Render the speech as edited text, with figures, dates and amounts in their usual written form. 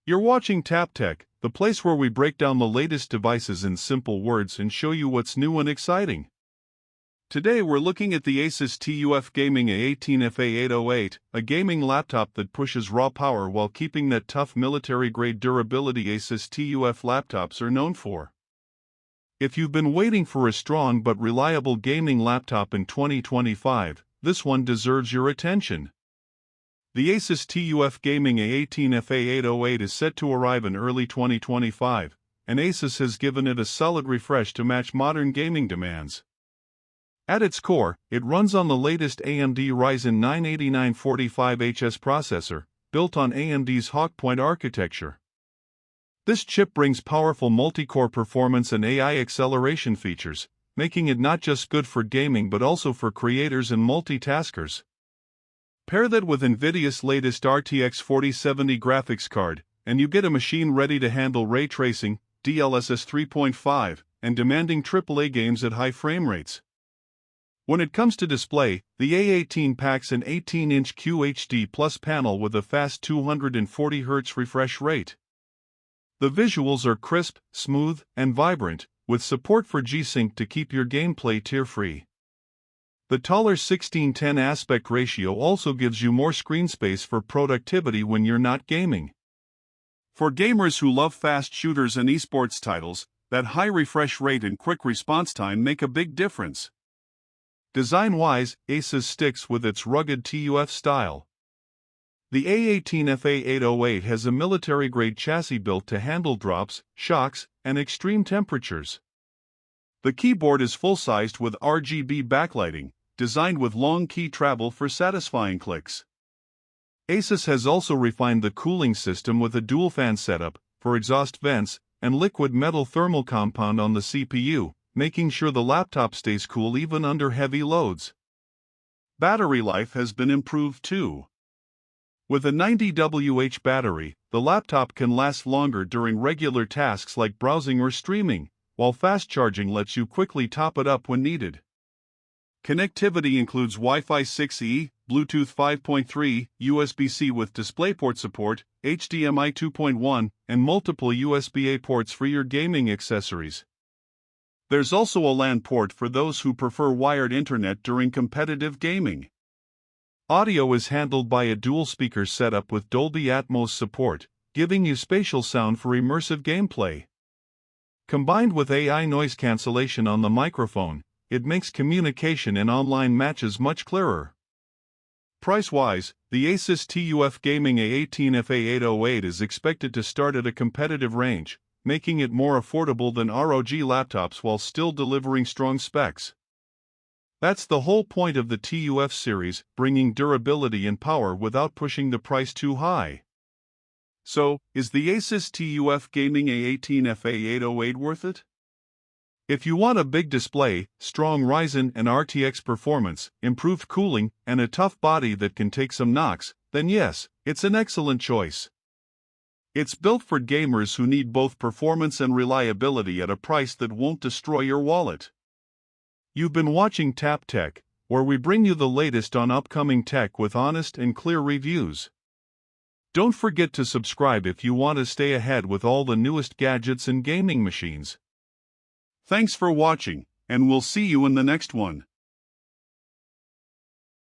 You're watching Tap Tech, the place where we break down the latest devices in simple words and show you what's new and exciting. Today we're looking at the ASUS TUF Gaming A18 FA808, a gaming laptop that pushes raw power while keeping that tough military-grade durability ASUS TUF laptops are known for. If you've been waiting for a strong but reliable gaming laptop in 2025, this one deserves your attention. The ASUS TUF Gaming A18 FA808 is set to arrive in early 2025, and ASUS has given it a solid refresh to match modern gaming demands. At its core, it runs on the latest AMD Ryzen 9 8945HS processor, built on AMD's Hawk Point architecture. This chip brings powerful multi-core performance and AI acceleration features, making it not just good for gaming but also for creators and multitaskers. Pair that with NVIDIA's latest RTX 4070 graphics card, and you get a machine ready to handle ray tracing, DLSS 3.5, and demanding AAA games at high frame rates. When it comes to display, the A18 packs an 18-inch QHD Plus panel with a fast 240Hz refresh rate. The visuals are crisp, smooth, and vibrant, with support for G-Sync to keep your gameplay tear-free. The taller 16:10 aspect ratio also gives you more screen space for productivity when you're not gaming. For gamers who love fast shooters and esports titles, that high refresh rate and quick response time make a big difference. Design-wise, ASUS sticks with its rugged TUF style. The A18 FA808 has a military-grade chassis built to handle drops, shocks, and extreme temperatures. The keyboard is full-sized with RGB backlighting, designed with long key travel for satisfying clicks. ASUS has also refined the cooling system with a dual-fan setup for exhaust vents and liquid metal thermal compound on the CPU, making sure the laptop stays cool even under heavy loads. Battery life has been improved too. With a 90Wh battery, the laptop can last longer during regular tasks like browsing or streaming, while fast charging lets you quickly top it up when needed. Connectivity includes Wi-Fi 6E, Bluetooth 5.3, USB-C with DisplayPort support, HDMI 2.1, and multiple USB-A ports for your gaming accessories. There's also a LAN port for those who prefer wired internet during competitive gaming. Audio is handled by a dual-speaker setup with Dolby Atmos support, giving you spatial sound for immersive gameplay. Combined with AI noise cancellation on the microphone, it makes communication and online matches much clearer. Price-wise, the ASUS TUF Gaming A18 FA808 is expected to start at a competitive range, making it more affordable than ROG laptops while still delivering strong specs. That's the whole point of the TUF series, bringing durability and power without pushing the price too high. So, is the ASUS TUF Gaming A18 FA808 worth it? If you want a big display, strong Ryzen and RTX performance, improved cooling, and a tough body that can take some knocks, then yes, it's an excellent choice. It's built for gamers who need both performance and reliability at a price that won't destroy your wallet. You've been watching Tap Tech, where we bring you the latest on upcoming tech with honest and clear reviews. Don't forget to subscribe if you want to stay ahead with all the newest gadgets and gaming machines. Thanks for watching, and we'll see you in the next one.